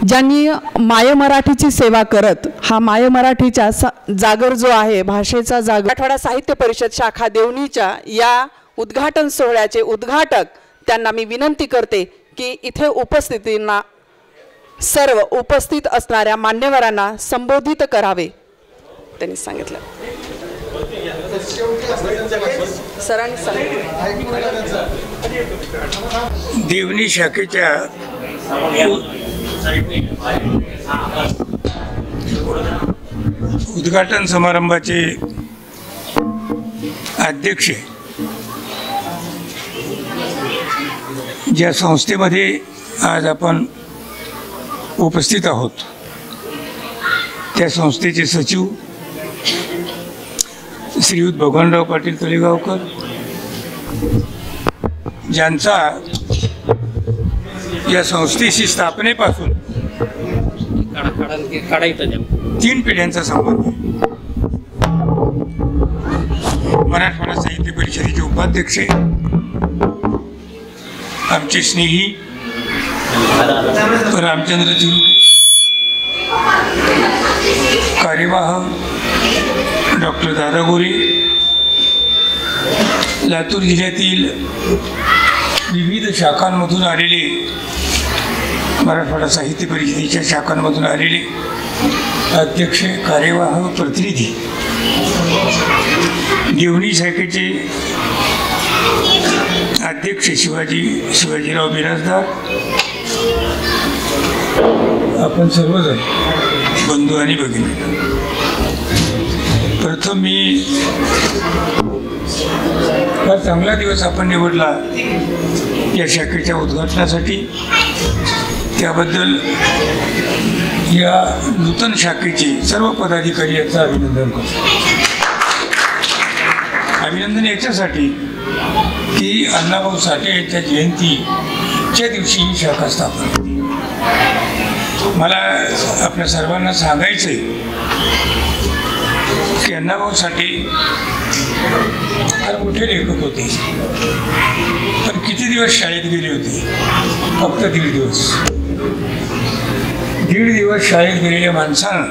ज्यांनी माय मराठीची सेवा करत हा माय मराठीचा जागर जो आहे भाषेचा जागर मराठवाडा साहित्य परिषद शाखा देवणीच्या या उद्घाटन सोहळ्याचे उद्घाटक त्यांना मी विनंती करते की इथे उपस्थितींना सर्व उपस्थित असणाऱ्या मान्यवरांना संबोधित करावे त्यांनी सांगितलं। सरांनी सांगितलं देवणी शाखेच्या उद्घाटन समारंभाचे अध्यक्ष ज्या संस्थेमध्ये आज आपण उपस्थित आहोत त्या संस्थेचे सचिव श्रीयुत भगवानराव पाटील तळेगावकर, ज्यांचा या संस्थेशी स्थापनेपासून 3 पिढ्यांचा संबंध आहे। मराठवाडा साहित्य परिषदेचे उपाध्यक्ष आमचे स्नेही रामचंद्र चिरुके, कार्यवाह डॉक्टर दादा गोरे, लातूर जिल्ह्यातील विविध शाखांमधून आलेले मराठवाडा साहित्य परिषदेच्या शाखांमधून आलेले अध्यक्ष, कार्यवाह, प्रतिनिधी, देवणी शाखेचे अध्यक्ष शिवाजीराव बिराजदार, आपण सर्वजण बंधू आणि भगिनी, प्रथम मी हा चांगला दिवस आपण निवडला या शाखेच्या उद्घाटनासाठी, त्याबद्दल या नूतन शाखेचे सर्व पदाधिकारी यांचं अभिनंदन करतो। अभिनंदन याच्यासाठी की अण्णाभाऊ साठे यांच्या जयंतीच्या दिवशी ही शाखा स्थापन होती। मला आपल्या सर्वांना सांगायचं आहे की अण्णाभाऊ साठे फार मोठे लेखक होते, पण किती दिवस शाळेत गेले होते? फक्त 1.5 दिवस। 1.5 दिवस शाळेत गेलेल्या माणसानं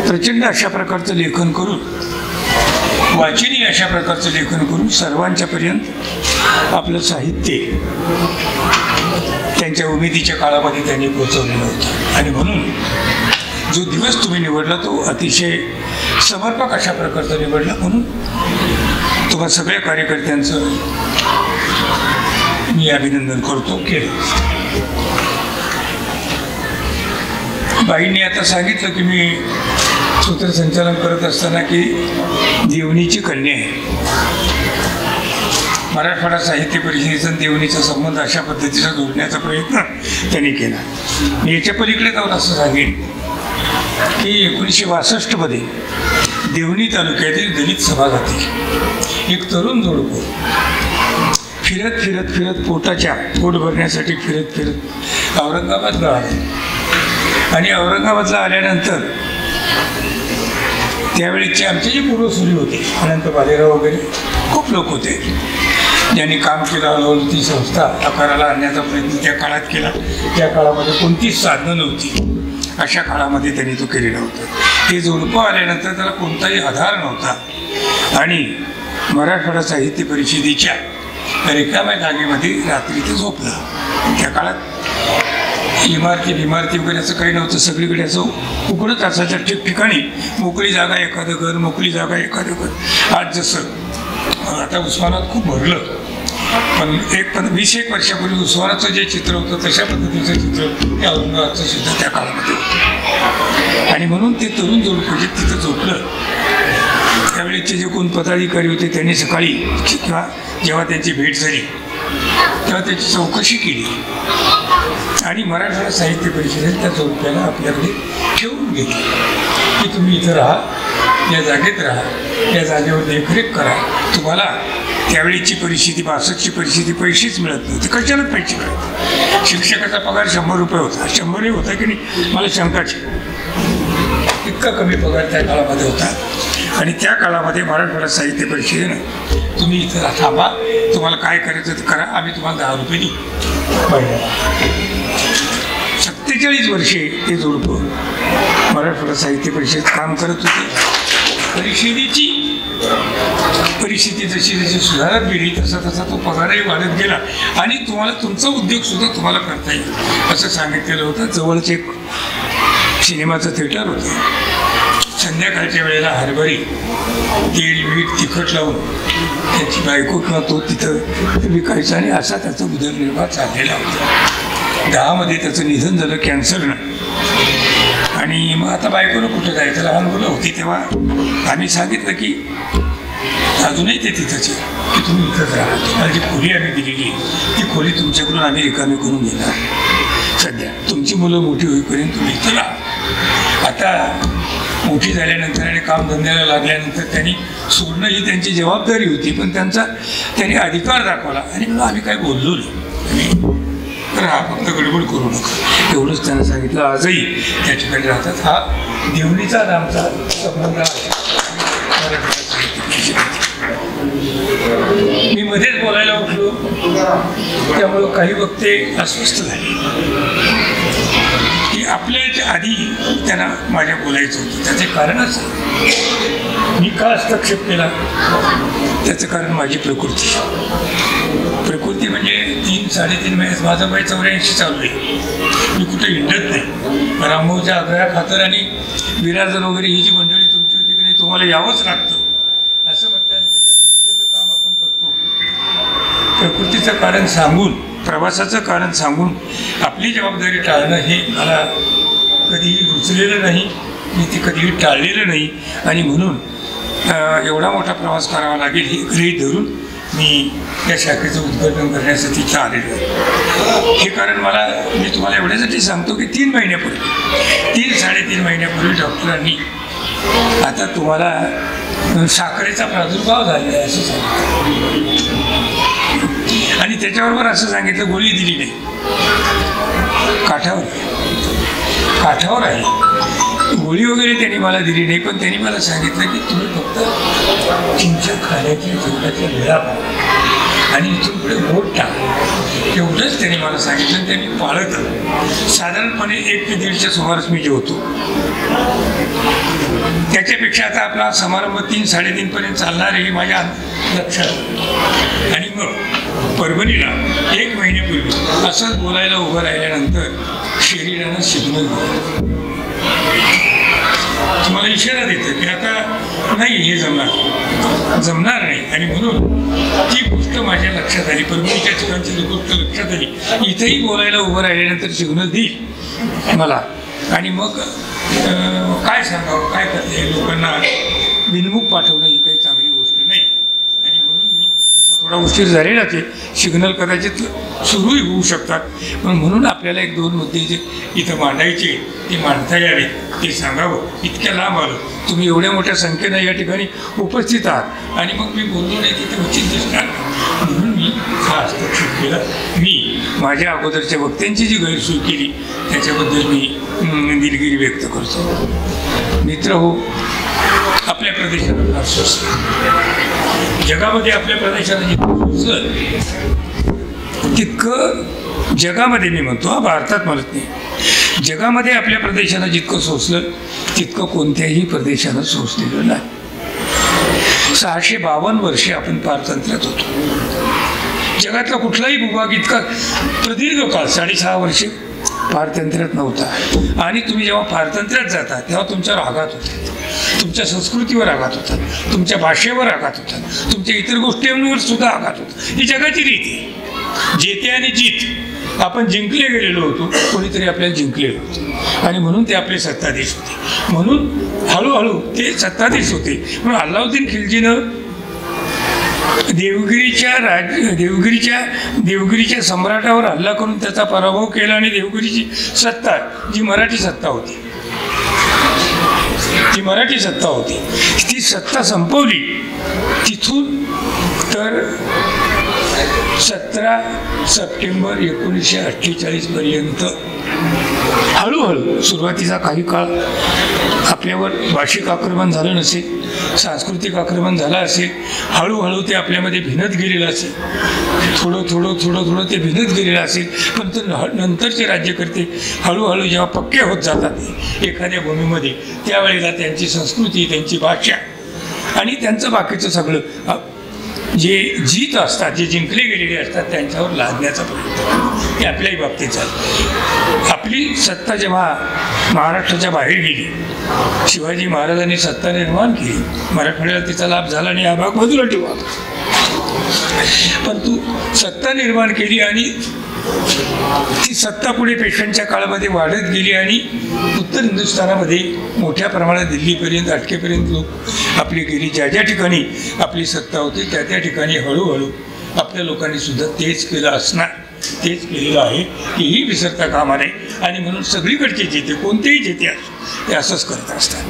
प्रचंड अशा प्रकारचं लेखन करून, वाचिनी अशा प्रकारचं लेखन करून सर्वांच्या पर्यंत आपलं साहित्य त्यांच्या उमेदीच्या काळामध्ये त्यांनी पोचवलेलं होतं। आणि म्हणून जो दिवस तुम्ही निवडला तो अतिशय समर्पक अशा प्रकारचा निवडला, म्हणून तुम्हा सगळ्या कार्यकर्त्यांचं मी अभिनंदन करतो केलं। बाईंनी आता सांगितलं की मी सूत्रसंचालन करत असताना की देवणीची कन्या आहे। मराठवाडा साहित्य परिषदेचा देवणीचा संबंध अशा पद्धतीचा जोडण्याचा प्रयत्न त्यांनी केला। मी याच्या पलीकडे जाऊन असं सांगेन की 1962 मध्ये देवणी तालुक्यातील दलित सभागातील एक तरुण जोडपं फिरत फिरत फिरत पोट भरण्यासाठी फिरत औरंगाबादला आले। आणि औरंगाबादला आल्यानंतर त्यावेळेचे आमचे जे पूर्वसुरी होते, अनंत बालेराव वगैरे खूप लोक होते, ज्यांनी काम केलं। हळूहळू ती संस्था आकाराला आणण्याचा प्रयत्न त्या काळात केला। त्या काळामध्ये कोणतीच साधनं नव्हती, अशा काळामध्ये त्यांनी तो केलेला होता। ते जोडपं आल्यानंतर त्याला कोणताही आधार नव्हता आणि मराठवाडा साहित्य परिषदेच्या रिकाम्या जागेमध्ये रात्री ते झोपला। त्या काळात इमारती वगैरे असं काही नव्हतं, सगळीकडे असं उघडत असायचं ठिकठिकाणी मोकळी जागा एखादं घर, मोकळी जागा एखादं घर। आज जसं आता उस्मानात खूप भरलं, पण 20-21 वर्षापूर्वी उस्मानाचं जे चित्र होतं तशा पद्धतीचं चित्र त्या औरंगाबादचं सुद्धा त्या काळामध्ये होतं। आणि म्हणून ते तरुण जोडपं जे तिथं झोपलं, त्यावेळेचे जे कोण पदाधिकारी होते त्यांनी सकाळी जेव्हा त्यांची भेट झाली तेव्हा त्याची चौकशी केली आणि मराठवाडा साहित्य परिषदेने त्या जोडप्याला आपल्याकडे ठेवून घेतलं की तुम्ही इथं राहा, या जागेत राहा, या जागेवर देखरेख करा। तुम्हाला त्यावेळीची परिस्थिती 62ची परिस्थिती पैसेच मिळत नव्हते, कशालाच पैसे मिळत। शिक्षकाचा पगार 100 रुपये होता, 100ही होता की नाही मला शंकाची, इतका कमी पगार त्या काळामध्ये होता। आणि त्या काळामध्ये मराठवाडा साहित्य परिषदेनं तुम्ही इथं थांबा, तुम्हाला काय करायचं ते करा, आम्ही तुम्हाला 10 रुपये देऊ। बरीच वर्षे ते जोडपं मराठवाडा साहित्य परिषद काम करत होते. परिस्थिती जशी जशी सुधारत गेली तसा तसा तो पगारही वाढत गेला आणि तुम्हाला तुमचा उद्योग सुद्धा तुम्हाला करता येईल असं सांगितलेलं होतं. जवळच एक सिनेमाचं थिएटर होतं. संध्याकाळच्या वेळेला हरभरी तेल मीठ तिखट लावून त्याची बायको किंवा तो तिथं विकायचा आणि असा त्याचा उदरनिर्वाह चाललेला होता. 10मध्ये त्याचं निधन झालं कॅन्सरनं. आणि मग आता बायकोनं कुठं जायचं, लहान मुलं होती तेव्हा आम्ही सांगितलं की अजूनही ते तिथंच आहे की तुम्ही इथंच राहा. तुम्हाला जी खोली आम्ही दिलेली ती खोली तुमच्याकडून आम्ही रिकामी करून घेणार. सध्या तुमची मुलं मोठी होईपर्यंत तुम्ही इथं राहा. आता मोठी झाल्यानंतर आणि कामधंद्याला लागल्यानंतर त्यांनी सोडणं ही त्यांची जबाबदारी होती, पण त्यांनी अधिकार दाखवला आणि म्हणून आम्ही काही बोललो नाही. राहा, फक्त गडबड करू नका एवढंच त्यांना सांगितलं. आजही त्या ठिकाणी राहतात. हा देवणीचा आमचा संबंध आहे. मी मध्येच बोलायला उठलो त्यामुळं काही वक्ते अस्वस्थ झाले की आपल्या आधी त्यांना माझ्या बोलायचं होतं. त्याचे कारणच मी का हस्तक्षेप केला त्याचं कारण माझी प्रकृती म्हणजे 3-3.5 महिन्यात माझं वय 84 चालू आहे. मी कुठे हिंडत नाही. रामभाऊच्या आग्रहा खातर आणि विराजन वगैरे ही जी मंडळी तुमची होती की नाही तुम्हाला यावंच लागतं असं म्हटल्यानंतर त्या संस्थेचं काम आपण करतो. प्रकृतीचं कारण सांगून प्रवासाचं कारण सांगून आपली जबाबदारी टाळणं हे मला कधीही रुचलेलं नाही. मी ते कधीही टाळलेलं नाही आणि म्हणून एवढा मोठा प्रवास करावा लागेल हे गृहीत धरून मी या शाखेचं उद्घाटन करण्यासाठी इथं आलेलो आहे. हे कारण मी तुम्हाला एवढ्यासाठी सांगतो की 3 महिन्यापूर्वी 3-3.5 महिन्यापूर्वी डॉक्टरांनी आता तुम्हाला साखरेचा प्रादुर्भाव झालेला आहे असं सांगितलं आणि त्याच्याबरोबर असं सांगितलं गोळी दिली नाही. काठावर आहे. गोळी वगैरे त्यांनी मला दिली नाही, पण त्यांनी मला सांगितलं की तुम्ही फक्त तुमच्या खाण्याच्या जेवणाच्या वेळा आणि इथून पुढे बोट टाक एवढंच त्यांनी मला सांगितलं. त्यांनी पाळत साधारणपणे 1 ते 1.5च्या सुमारास मी जेवतो. त्याच्यापेक्षा आता आपला समारंभ 3-3.5 पर्यंत चालणार आहे माझ्या लक्षात. आणि मग परभणीला 1 महिन्यापूर्वी असंच बोलायला उभं राहिल्यानंतर शरीरानं सिग्नल दिलं. तुम्हाला इशारा देतं की आता नाही हे जमणार नाही. आणि म्हणून ती गोष्ट माझ्या लक्षात आली. परभणीच्या ठिकाणची गोष्ट लक्षात आली. इथेही बोलायला उभं राहिल्यानंतर सिग्नल देईल मला आणि मग काय सांगावं काय करते. लोकांना बिनमुख पाठवणं ही काही चांगली गोष्ट नाही आणि म्हणून मी थोडा उशीर झालेला ते सिग्नल कदाचित सुरूही होऊ शकतात. पण म्हणून आपल्याला 1-2 मुद्दे जे इथं मांडायचे ते मांडता यावे ते सांगावं. इतक्या लांब आलो, तुम्ही एवढ्या मोठ्या संख्येनं या ठिकाणी उपस्थित आहात आणि मग मी बोललो नाही तिथे उचित दिसणार म्हणून मी हा हस्तक्षेप केला. मी माझ्या अगोदरच्या वक्त्यांची जी गैरसोय केली त्याच्याबद्दल मी दिलगिरी व्यक्त करतो. मित्र हो, आपल्या प्रदेशाला फार सोसलं. जगामध्ये आपल्या प्रदेशाला जितकं सोसलं तितकं जगामध्ये मी म्हणतो, हा भारतात म्हणत नाही, जगामध्ये आपल्या प्रदेशाला जितकं सोसलं तितकं कोणत्याही प्रदेशानं सोसलेलं नाही. 652 वर्षे आपण पारतंत्र्यात होतो. जगातला कुठलाही भूभाग इतका प्रदीर्घ काळ 6.5 वर्षे पारतंत्र्यात नव्हता. आणि तुम्ही जेव्हा पारतंत्र्यात जाता तेव्हा तुमच्यावर आघात होतात, तुमच्या संस्कृतीवर आघात होतात, तुमच्या भाषेवर आघात होतात, तुमच्या इतर गोष्टींवर सुद्धा आघात होतात. ही जगाची रीती आहे. जेते आणि जीत आपण जिंकले गेलेलो होतो, कोणीतरी आपल्याला जिंकलेलं होतं आणि म्हणून ते आपले सत्ताधीश होते. म्हणून हळूहळू ते सत्ताधीश होते. म्हणून अल्लाउद्दीन खिलजीनं देवगिरीच्या सम्राटावर हल्ला करून त्याचा पराभव केला आणि देवगिरीची सत्ता जी मराठी सत्ता होती ती सत्ता संपवली. तिथून तर 17 सप्टेंबर 1948 पर्यंत हा हळूहळू सुरुवातीचा काही काळ आपल्यावर भाषिक आक्रमण झालं नसेल, सांस्कृतिक आक्रमण झालं असेल, हळूहळू ते आपल्यामध्ये भिनत गेलेलं असेल, थोडं ते भिनत गेलेलं असेल, पण नंतरचे राज्यकर्ते हळूहळू जेव्हा पक्के होत जातात एखाद्या भूमीमध्ये, त्यावेळेला त्यांची संस्कृती, त्यांची भाषा आणि त्यांचं बाकीचं सगळं जे जीत असतात, जे जिंकले गेलेले असतात त्यांच्यावर लादण्याचा प्रयत्न हे आपल्याही बाबतीत झालं. आपली सत्ता जेव्हा महाराष्ट्राच्या बाहेर गेली, शिवाजी महाराजांनी सत्ता निर्माण केली, मराठवाड्याला तिचा लाभ झाला आणि हा भाग बाजूला ठेवा. परंतु सत्ता निर्माण केली आणि ती सत्ता पुढे पेशव्यांच्या काळामध्ये वाढत गेली आणि उत्तर हिंदुस्थानामध्ये मोठ्या प्रमाणात दिल्लीपर्यंत, अटकेपर्यंत लोक आपली गेली. ज्या ज्या ठिकाणी आपली सत्ता होती त्या त्या ठिकाणी हळूहळू आपल्या लोकांनी सुद्धा तेच केलं असणार, तेच केलेलं आहे की ही विसरता कामा नये. आणि म्हणून सगळीकडचे जेते, कोणतेही जेते असो, ते असंच करत असतात.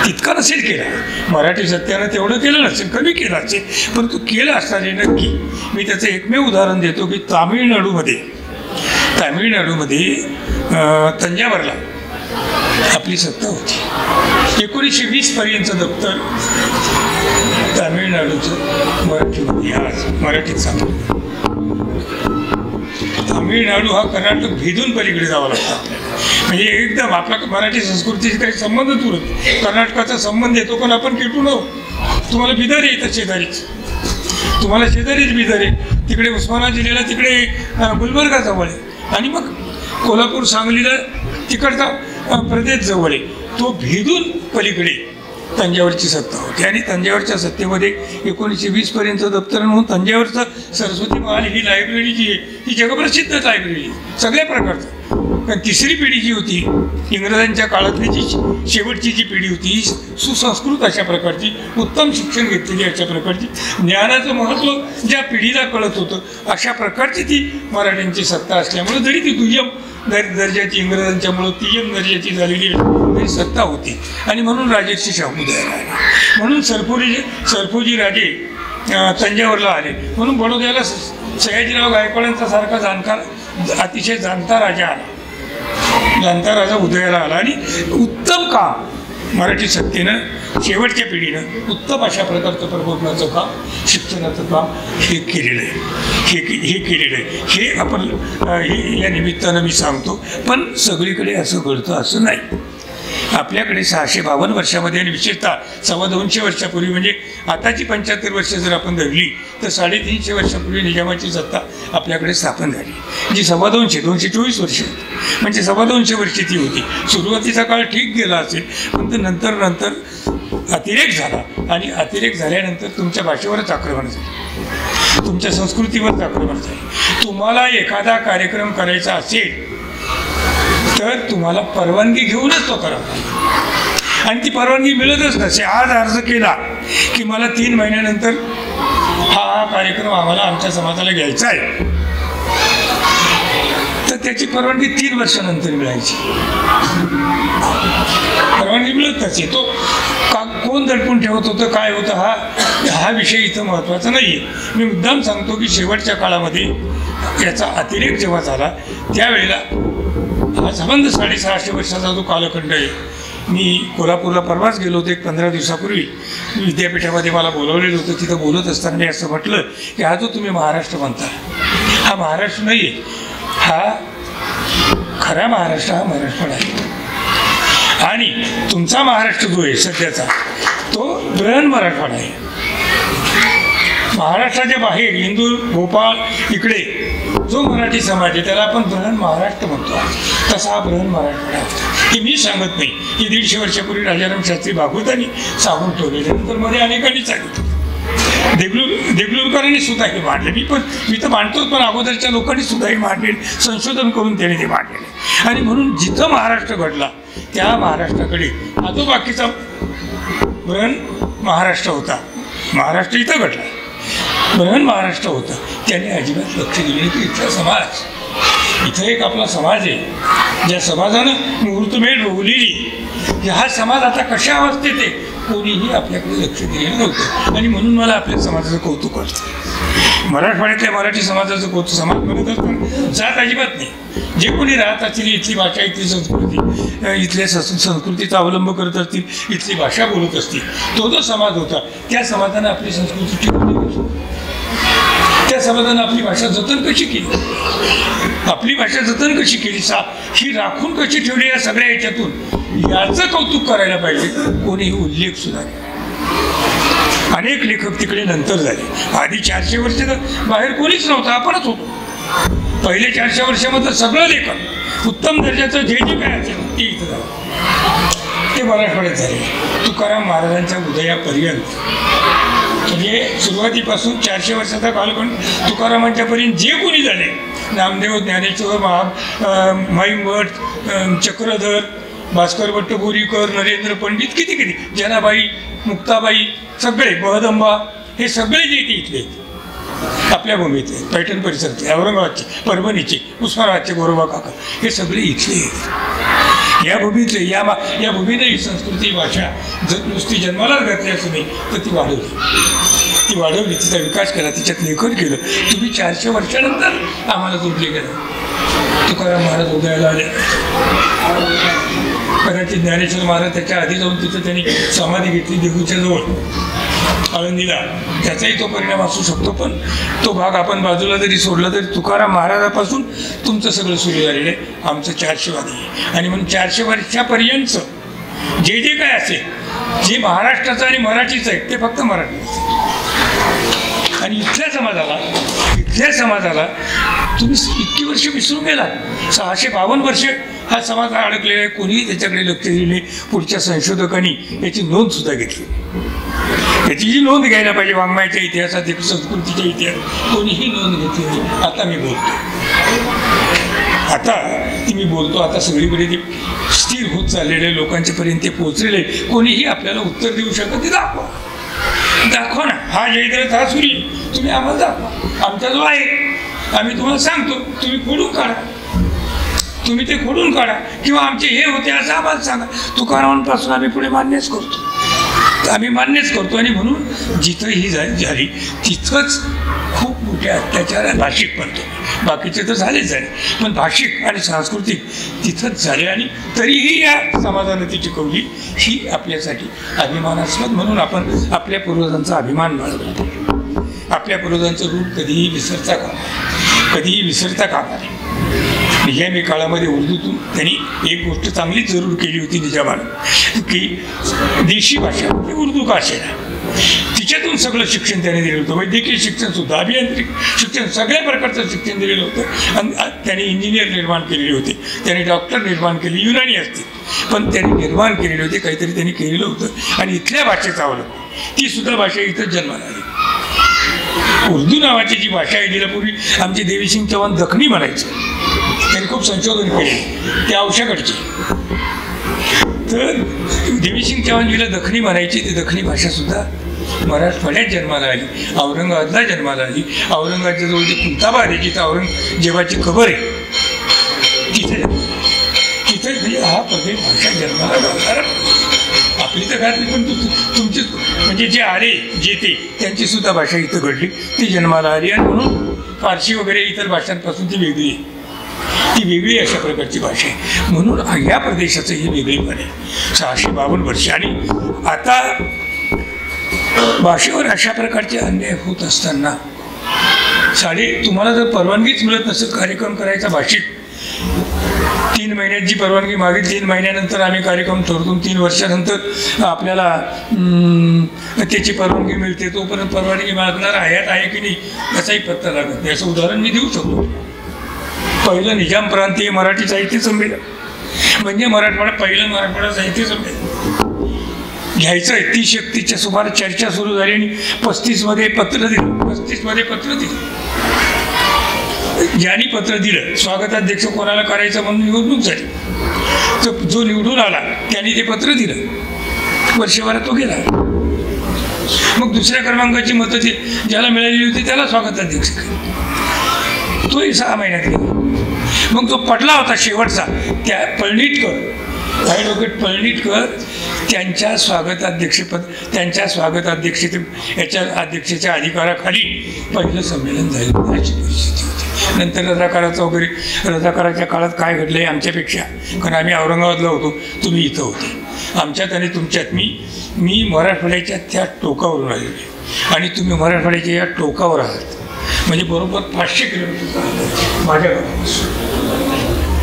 तितका नसेल केला, मराठी सत्यानं तेवढं केलं नसेल, कमी केलं असेल, परंतु केलं असणार हे नक्की. मी त्याचं एकमेव उदाहरण देतो की तामिळनाडूमध्ये तंजावरला आपली सत्ता होती. 1920 पर्यंत दप्तर तामिळनाडूचं मराठीमध्ये, आज मराठीत सांगतो. तामिळनाडू हा कर्नाटक भेदून पलीकडे जावं लागतं आपल्याला. म्हणजे एकदम आपला मराठी संस्कृतीशी काही संबंधच उरत, कर्नाटकाचा संबंध येतो, पण आपण केटू नव्हतो. तुम्हाला बिदर येतं शेजारीच, तुम्हाला शेजारीच बिदर आहे, तिकडे उस्मानाबाद जिल्ह्याला तिकडे गुलबर्गा जवळ आहे आणि मग कोल्हापूर सांगलीला तिकडचा प्रदेश जवळ आहे. तो भेदून पलीकडे तंजावरची सत्ता होती आणि तंजावरच्या सत्तेमध्ये 1920 पर्यंत दप्तर म्हणून तंजावरचं सरस्वती महाल ही लायब्ररी जी आहे ही जगप्रसिद्ध लायब्ररी सगळ्या प्रकारचं. कारण तिसरी पिढी जी होती इंग्रजांच्या काळातली जी शेवटची जी पिढी होती ही सुसंस्कृत अशा प्रकारची, उत्तम शिक्षण घेतलेली अशा प्रकारची, ज्ञानाचं महत्त्व ज्या पिढीला कळत होतं अशा प्रकारची ती मराठ्यांची सत्ता असल्यामुळे, जरी ती दुय्यम दर्जाची इंग्रजांच्यामुळं तिय्यम दर्जाची झालेली तरी सत्ता होती. आणि म्हणून राजर्षी शाहू उदयाला आले, म्हणून सरफोजी राजे तंजावरला आले, म्हणून बडोद्याला सयाजीराव गायकवाडांचा सारखा जाणकार, अतिशय जाणता राजा आला, जाणता राजा उदयाला आला. आणि उत्तम काम मराठी सत्तेनं शेवटच्या पिढीनं उत्तम अशा प्रकारचं प्रबोधनाचं काम, शिक्षणाचं काम हे केलेलं आहे, हे केलेलं आहे. हे आपण या निमित्तानं मी सांगतो. पण सगळीकडे असं घडतं असं नाही. आपल्याकडे 652 वर्षामध्ये आणि विशेषतः 250 वर्षापूर्वी, म्हणजे आताची 75 वर्ष जर आपण धरली तर 350 वर्षापूर्वी निजामाची सत्ता आपल्याकडे स्थापन झाली, जी 224 वर्ष होती. म्हणजे 225 वर्षे ती होती. सुरुवातीचा काळ ठीक गेला असेल, पण नंतर अतिरेक झाला आणि अतिरेक झाल्यानंतर तुमच्या भाषेवरच आक्रमण झालं, तुमच्या संस्कृतीवरच आक्रमण झालं. तुम्हाला एखादा कार्यक्रम करायचा असेल तर तुम्हाला परवानगी घेऊनच तो करा, आणि ती परवानगी मिळतच नसे. आज अर्ज केला की मला 3 महिन्यानंतर हा कार्यक्रम आम्हाला आमच्या समाजाला घ्यायचा आहे, तर त्याची परवानगी 3 वर्षानंतर मिळायची. परवानगी मिळत नसे. तो कोण दडपून ठेवत होतं, काय होतं, हा विषय इथं महत्त्वाचा नाही आहे. मी मुद्दाम सांगतो की शेवटच्या काळामध्ये याचा अतिरेक जेव्हा झाला त्यावेळेला हा संबंध 650 वर्षाचा जो कालखंड आहे. मी कोल्हापूरला परवाच गेलो होतो, 15 दिवसापूर्वी विद्यापीठामध्ये मला बोलवलेलं होतं. तिथं बोलत असताना मी असं म्हटलं की हा जो तुम्ही महाराष्ट्र म्हणता हा महाराष्ट्र नाही आहे, हा खरा महाराष्ट्र हा मराठवाडा आहे. आणि तुमचा महाराष्ट्र जो आहे सध्याचा तो बृहन मराठवाडा आहे. महाराष्ट्राच्या बाहेर इंदूर, भोपाळ इकडे जो मराठी समाज आहे त्याला आपण बृहन महाराष्ट्र म्हणतो. तसा हा बृहन मराठवाडा हे मी सांगत नाही, हे 150 वर्षापूर्वी राजाराम शास्त्री भागवतांनी सांगून ठेवलेले. नंतर मध्ये अनेकांनी सांगितलं, देगलूरकरांनी सुद्धा हे मांडले. मी तर मांडतोच, पण अगोदरच्या लोकांनी सुद्धा हे मांडले, संशोधन करून त्याने ते मांडलेले. आणि म्हणून जिथं महाराष्ट्र घडला त्या महाराष्ट्राकडे हा जो बाकीचा बृहन महाराष्ट्र होता, महाराष्ट्र इथं घडला, बृहन महाराष्ट्र होता, त्याने अजिबात लक्ष दिले की इथला समाज, इथं एक आपला समाज आहे ज्या समाजानं मुहूर्तमेढ रोवलेली, हा समाज आता कशा अवस्थेत आहे कोणीही आपल्याकडे लक्ष दिलेलं नव्हतं. आणि म्हणून मला आपल्या समाजाचं कौतुक वाटतं. मराठवाड्यातल्या मराठी समाजाचं कोणतं समाज म्हणत असताना जात अजिबात नाही. जे कोणी राहत असतील, इथली भाषा, इथली संस्कृती, इथल्या संस्कृतीचा अवलंब करत असतील, इथली भाषा बोलत असतील, तो जो समाज होता त्या समाजानं आपली संस्कृती टिकवली, त्या समाजानं आपली भाषा जतन कशी केली, आपली भाषा जतन कशी केली, ही राखून कशी ठेवली, या सगळ्या याच्यातून याचं कौतुक करायला पाहिजे. कोणीही उल्लेख सुद्धा नाही. अनेक लेखक तिकडे नंतर झाले. आधी 400 वर्ष बाहेर कोणीच नव्हतं, आपणच होतो. पहिले 400 वर्षामधलं सगळं लेखन उत्तम दर्जाचं जे काय असेल ते इथं झालं, ते मराठवाड्यात झाले. तुकाराम महाराजांच्या उदयापर्यंत, म्हणजे सुरुवातीपासून 400 वर्षाचा कालखंड तुकारामांच्यापर्यंत जे कोणी झाले, नामदेव, ज्ञानेश्वर, माईमठ, चक्रधर, भास्कर भट्ट बोरीकर, नरेंद्र पंडित, किती जनाबाई, मुक्ताबाई, सगळे, बहदंबा, हे सगळे जे इथले आपल्या भूमीतले, पैठण परिसरातले, औरंगाबादचे, परभणीचे, उस्मानाबादचे गोरोबा काका, हे सगळे इथले आहेत. या भूमीतले, या भूमीने ही संस्कृती, भाषा नुसती जन्मालाच घातली असं नाही, तर ती वाढवली, तिचा विकास केला, तिच्यात लेखन केलं. तुम्ही 400 वर्षानंतर आम्हाला जोडले गेलं. तुकाराम महाराज उदयाला आले, कदाचित ज्ञानेश्वर महाराज त्याच्या आधी जाऊन तिथं त्यांनी समाधी घेतली देहूच्या जवळ आळंदीला, त्याचाही तो परिणाम असू शकतो. पण तो भाग आपण बाजूला जरी सोडला तरी तुकाराम महाराजापासून तुमचं सगळं सुरू झालेलं आहे. आमचं 400 वादी, आणि म्हणून 400 वर्षापर्यंतचं जे काय असेल, जे महाराष्ट्राचं आणि मराठीचं आहे, ते फक्त मराठीचं. आणि इथल्या समाजाला तुम्ही इतकी वर्ष विसरून गेलात. 652 वर्ष हा समाज अडकलेला आहे. कोणीही त्याच्याकडे लक्ष दिले. पुढच्या संशोधकांनी याची नोंद सुद्धा घेतली. याची जी नोंद घ्यायला पाहिजे, वाङ्मयाच्या इतिहासात, संस्कृतीच्या इतिहासात कोणीही नोंद घेतली नाही. आता मी बोलतो, आता सगळीकडे ते स्थिर होत चाललेले, लोकांच्यापर्यंत ते पोहोचलेले. कोणीही आपल्याला उत्तर देऊ शकत ते दाखवा ना. हा जयद्रथ, हा सूर्य, तुम्ही आम्हाला दाखवा. आमचा जो आहे आम्ही तुम्हाला सांगतो, तुम्ही ते खोडून काढा, किंवा आमचे हे होते असं आम्हाला सांगा. तुकारामांपासून आम्ही पुढे मान्यच करतो. आणि म्हणून जिथं ही झाली तिथंच खूप मोठे अत्याचार भाषिक म्हणतो, बाकीचे तर झाले, पण भाषिक आणि सांस्कृतिक तिथंच झाले. आणि तरीही या समाजाने ती टिकवली, ही आपल्यासाठी अभिमानास्पद. म्हणून आपण आपल्या पूर्वजांचा अभिमान बाळगला. आपल्या पूर्वजांचं रूप कधीही विसरता कामा नये. निजामी काळामध्ये उर्दूतून त्यांनी एक गोष्ट चांगलीच जरूर केली होती निजामानं, की देशी भाषा म्हणजे उर्दू का असेना, तिच्यातून सगळं शिक्षण त्याने दिलं होतं. वैद्यकीय शिक्षण सुद्धा, अभियांत्रिक शिक्षण, सगळ्या प्रकारचं शिक्षण दिलेलं होतं. आणि त्यांनी इंजिनियर निर्माण केलेले होते, त्यांनी डॉक्टर निर्माण केले, युनानी असतील, पण त्यांनी निर्माण केलेले होते, काहीतरी त्यांनी केलेलं होतं. आणि इथल्या भाषेचा अवलंब, ती सुद्धा भाषा इथंच जन्माला आली. उर्दू नावाची जी भाषा आहे, तिला पूर्वी आमचे देवीसिंग चव्हाण दखनी म्हणायचे. त्यांनी खूप संशोधन केले ते औषधाकडचे. तर देवीसिंग चव्हाण जिला दखनी म्हणायची, ती दखनी भाषा सुद्धा मराठवाड्यात जन्माला आली, औरंगाबादला जन्माला आली. औरंगाबादच्या जवळ जे कुंताबा आहे, जिथं औरंगजेबाची कबर आहे, तिथे म्हणजे हा प्रदेश भाषा जन्माला घालणार. आपली तर घातली, पण तुमची म्हणजे जे आले जे त्यांची सुद्धा भाषा इथं घडली, ती जन्माला आली. आणि म्हणून फारसी वगैरे इतर भाषांपासून ती वेगळी अशा प्रकारची भाषा आहे. म्हणून या प्रदेशाचं हे वेगळेपण आहे. 652 वर्ष. आणि आता भाषेवर अशा प्रकारचे अन्याय होत असताना तुम्हाला जर परवानगीच मिळत नसेल कार्यक्रम करायचा भाषिक, 3 महिन्यात जी परवानगी मागितली, 3 महिन्यानंतर आम्ही कार्यक्रम ठरवतो, 3 वर्षानंतर आपल्याला त्याची परवानगी मिळते, तोपर्यंत परवानगी मागणारा हयात आहे की नाही याचाही पत्ता लागत नाही. असं उदाहरण मी देऊ शकतो. पहिलं निजाम प्रांतीय मराठी साहित्य संमेलन म्हणजे पहिलं मराठवाडा साहित्य संमेलन घ्यायचं आहे. 30-31च्या सुमारे चर्चा सुरू झाली आणि 35मध्ये पत्र दिलं. ज्यांनी पत्र दिलं, स्वागताध्यक्ष कोणाला करायचं म्हणून निवडणूक झाली, तर जो निवडून आला त्यांनी ते पत्र दिलं. वर्षभरात तो गेला. मग दुसऱ्या क्रमांकाची मतं ज्याला मिळालेली होती त्याला स्वागताध्यक्ष केलं. तोही 6 महिन्यात गेला. मग जो पडला होता शेवटचा, त्या पळणीटकर, ॲडव्होकेट पळणीटकर, त्यांच्या स्वागताध्यक्षपद त्यांच्या याच्या अध्यक्षेच्या अधिकाराखाली पहिलं संमेलन झालं अशी परिस्थिती होती. नंतर रजाकाराच्या काळात काय घडलं आहे आमच्यापेक्षा, कारण आम्ही औरंगाबादला होतो, तुम्ही इथं होते. आमच्यात आणि तुमच्यात मी मराठवाड्याच्या त्या टोकावरून आलेलो आहे आणि तुम्ही मराठवाड्याच्या या टोकावर आहात. म्हणजे बरोबर 500 किलोमीटर माझ्या गावापासून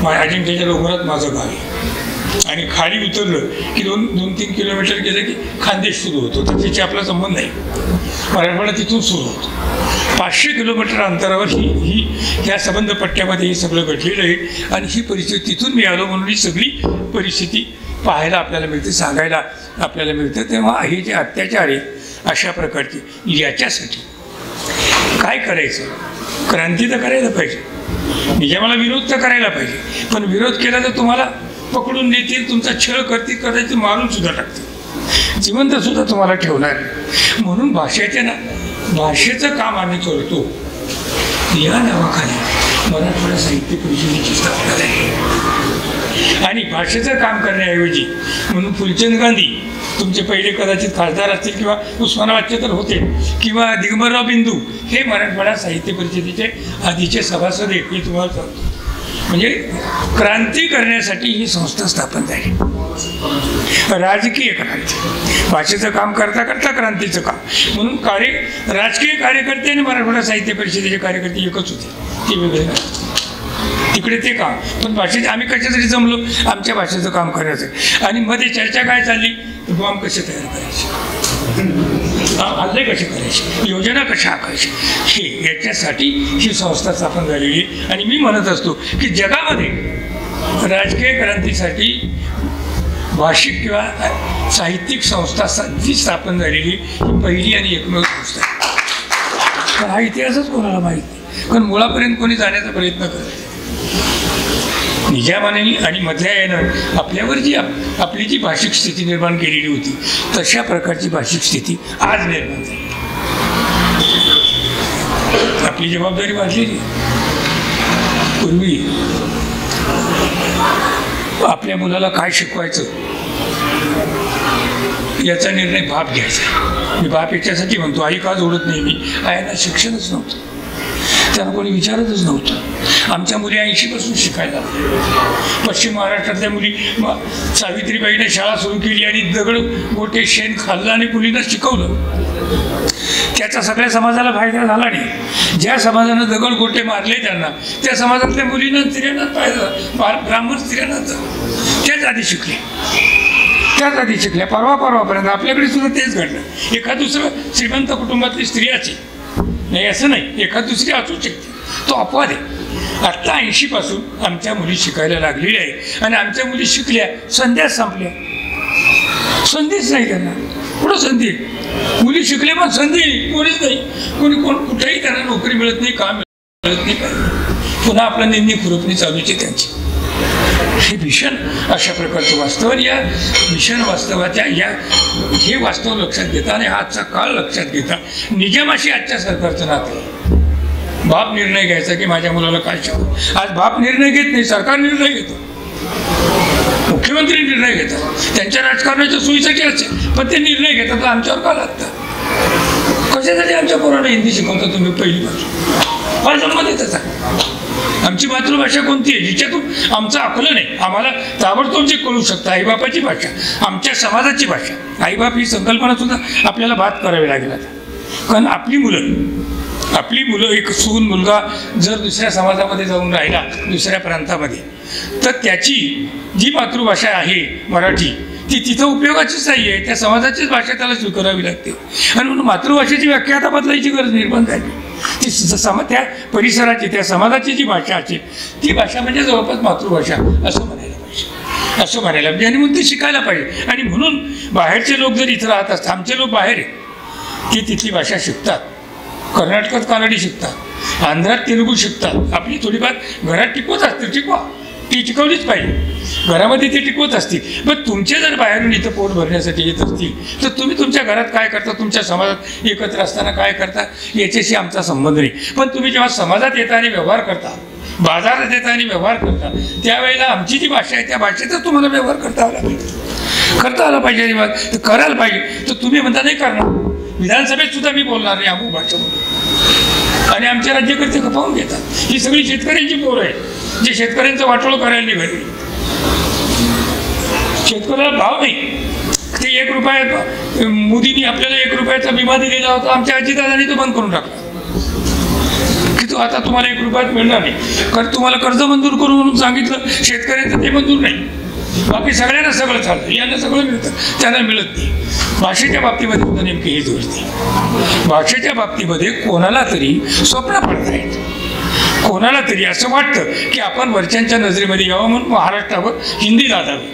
अजिंठ्याच्या डोंगरात माझं गाव आहे आणि खाली उतरलं की 2-3 किलोमीटर गेलं की खानदेश सुरू होतो. तर तिथे आपला संबंध नाही, मराठवाडा तिथून सुरू होतो. 500 किलोमीटर अंतरावर ह्या संबंध पट्ट्यामध्ये हे सगळं घडलेलं आहे आणि ही परिस्थिती तिथून मी आलो म्हणून ही सगळी परिस्थिती पाहायला आपल्याला मिळते, सांगायला आपल्याला मिळतं. तेव्हा हे जे अत्याचार आहे अशा प्रकारचे, याच्यासाठी काय करायचं? क्रांती तर करायला पाहिजे, निजामाला विरोध तर करायला पाहिजे, पण विरोध केला तर तुम्हाला पकडून देतील, तुमचा छळ करतील, कदाचित मारून सुद्धा टाकतील, जिवंत सुद्धा तुम्हाला ठेवणार. म्हणून भाषेचं काम आम्ही करतो. या नावाखाली मराठवाडा साहित्य परिषदेची स्थापना झाली आणि भाषेचं काम करण्याऐवजी म्हणून फुलचंद गांधी तुमचे पहिले कदाचित खासदार असतील किंवा उस्मानाबादचे तर होते, किंवा दिगंबरराव बिंदू हे मराठवाडा साहित्य परिषदेचे आधीचे सभासद आहेत. हे तुम्हाला सांगतो. म्हणजे क्रांती करण्यासाठी ही संस्था स्थापन झाली, राजकीय क्रांती. भाषेचं काम करता करता क्रांतीचं काम म्हणून राजकीय कार्यकर्ते आणि मराठवाडा साहित्य परिषदेचे कार्यकर्ते एकच होते, ते वेगळे नाही. तिकडे ते काम, पण भाषेचे आम्ही कशासाठी जमलो? आमच्या भाषेचं काम करायचं. आणि मध्ये चर्चा काय चालली? बॉम्ब कसे तयार करायचे, हल्ले कसे करायचे, योजना कशा आखायच्या, हे याच्यासाठी ही संस्था स्थापन झालेली. आणि मी म्हणत असतो की जगामध्ये राजकीय क्रांतीसाठी भाषिक किंवा साहित्यिक संस्था जी स्थापन झालेली ही पहिली आणि एकमेव संस्था आहे. पण हा इतिहासच कोणाला माहीत नाही, कारण मुळापर्यंत कोणी जाण्याचा प्रयत्न करत. निजामाने आणि मधल्या यानं आपल्यावर आपली जी भाषिक स्थिती निर्माण केलेली होती तशा प्रकारची भाषिक स्थिती आज निर्माण झाली. आपली जबाबदारी वाढलेली. पूर्वी आपल्या मुलाला काय शिकवायचं याचा निर्णय बाप घ्यायचा. मी बाप याच्यासाठी म्हणतो, आई का जोडत नाही मी, आईला शिक्षणच नव्हतं, त्यांना कोणी विचारतच नव्हतं. आमच्या मुली 80पासून शिकायला. पश्चिम महाराष्ट्रातल्या मुली सावित्रीबाईने शाळा सुरू केली आणि दगड गोटे शेण खाल्लं आणि मुलींना शिकवलं. त्याचा सगळ्या समाजाला फायदा झाला नाही. ज्या समाजानं दगड गोटे मारले त्यांना, त्या समाजातल्या मुलींना स्त्रियांना फायदा, ब्राह्मण स्त्रियांना त्याच आधी शिकल्या. परवापर्यंत आपल्याकडे सुद्धा तेच घडलं. एखाद दुसरं श्रीमंत कुटुंबातली स्त्री असेल, नाही असं नाही, एखाद दुसरी असू शकते, तो अपवाद आहे. आत्ता 80पासून आमच्या मुली शिकायला लागलेल्या आहे आणि आमच्या मुली शिकल्या, संध्याच संपल्या, संधीच नाही त्यांना. कुठं संधी? मुली शिकल्या पण संधी कोणीच नाही. कुठेही त्यांना नोकरी मिळत नाही, काम मिळत नाही, काय. पुन्हा आपलं निंदी खुरपणी चालूच आहे त्यांची. हे भीषण अशा प्रकारचं वास्तव. आणि या भीषण वास्तवाच्या हे वास्तव लक्षात घेता आणि हा आजचा काळ लक्षात घेता निजामाशी आजच्या सरकारचं नातं. बाप निर्णय घ्यायचा की माझ्या मुलाला काय शिकवू. आज बाप निर्णय घेत नाही, सरकार निर्णय घेतो, मुख्यमंत्री निर्णय घेतात. त्यांच्या राजकारणाच्या सोयीसाठी असेल, पण ते निर्णय घेतात. आमच्यावर का लागतात? कशासाठी आमच्या पोरांना हिंदी शिकवता तुम्ही? पहिली बाजू फार संबंध आहे त्याचा. आमची मातृभाषा कोणती आहे जिच्यातून आमचं आकलन नाही, आम्हाला ताबडतोब जे कळू शकतं. आईबापाची भाषा, आमच्या समाजाची भाषा. आईबाप ही संकल्पना सुद्धा आपल्याला बात करावी लागेल आता. कारण आपली मुलं एक सून मुलगा जर दुसऱ्या समाजामध्ये जाऊन राहिला, दुसऱ्या प्रांतामध्ये, तर त्याची जी मातृभाषा आहे मराठी, ती तिथं उपयोगाचीच नाही आहे. त्या समाजाचीच भाषा त्याला स्वीकारावी लागते. आणि म्हणून मातृभाषेची व्याख्या आता बदलायची गरज निर्माण झाली. ती त्या परिसराची, त्या समाजाची जी भाषा असेल ती भाषा म्हणजे जवळपास मातृभाषा असं म्हणायला पाहिजे. आणि म्हणून ती शिकायला पाहिजे. आणि म्हणून बाहेरचे लोक जर इथं राहत असतात, आमचे लोक बाहेर आहेत, ते तिथली भाषा शिकतात. कर्नाटकात कानडी शिकतात, आंध्रात तेलुगू शिकतात. आपली थोडीफार घरात टिकवत असतील, टिकवा, ती टिकवलीच पाहिजे. घरामध्ये ते टिकवत असतील. पण तुमचे जर बाहेरून इथं पोट भरण्यासाठी येत असतील तर तुम्ही तुमच्या घरात काय करता, तुमच्या समाजात एकत्र असताना काय करता, याच्याशी आमचा संबंध नाही. पण तुम्ही जेव्हा समाजात येता आणि व्यवहार करता, बाजारात येता आणि व्यवहार करता, त्यावेळेला आमची जी भाषा आहे त्या भाषेतच तुम्हाला व्यवहार करता आला पाहिजे. करता आला पाहिजे विभाग, तर करायला पाहिजे. तर तुम्ही म्हणता नाही करणार. विधानसभेत सुद्धा मी बोलणार नाही अमुक भाषा म्हणून. आणि आमचे राज्यकर्ते खपावून घेतात. ही सगळी शेतकऱ्यांची पोरं आहे जे शेतकऱ्यांचं वाटोळं करायला निघाले. शेतकऱ्याला भाव नाही. ते 1 रुपया मोदींनी आपल्याला 1 रुपयाचा विमा दिलेला होता, आमच्या अजितदादांनी तो बंद करून टाकला की तो आता तुम्हाला 1 रुपयात मिळणार नाही. कारण तुम्हाला कर्ज मंजूर करू म्हणून सांगितलं, शेतकऱ्यांचं ते मंजूर नाही. बाकी सगळ्यांना सगळं चालतं, यांना सगळं मिळतं, त्यांना मिळत नाही. भाषेच्या बाबतीमध्ये सुद्धा नेमकी हीच गोष्टी. भाषेच्या बाबतीमध्ये कोणाला तरी स्वप्न पडतायत, कोणाला तरी असं वाटतं की आपण वरच्यांच्या नजरेमध्ये यावं म्हणून महाराष्ट्रावर हिंदी लादावी,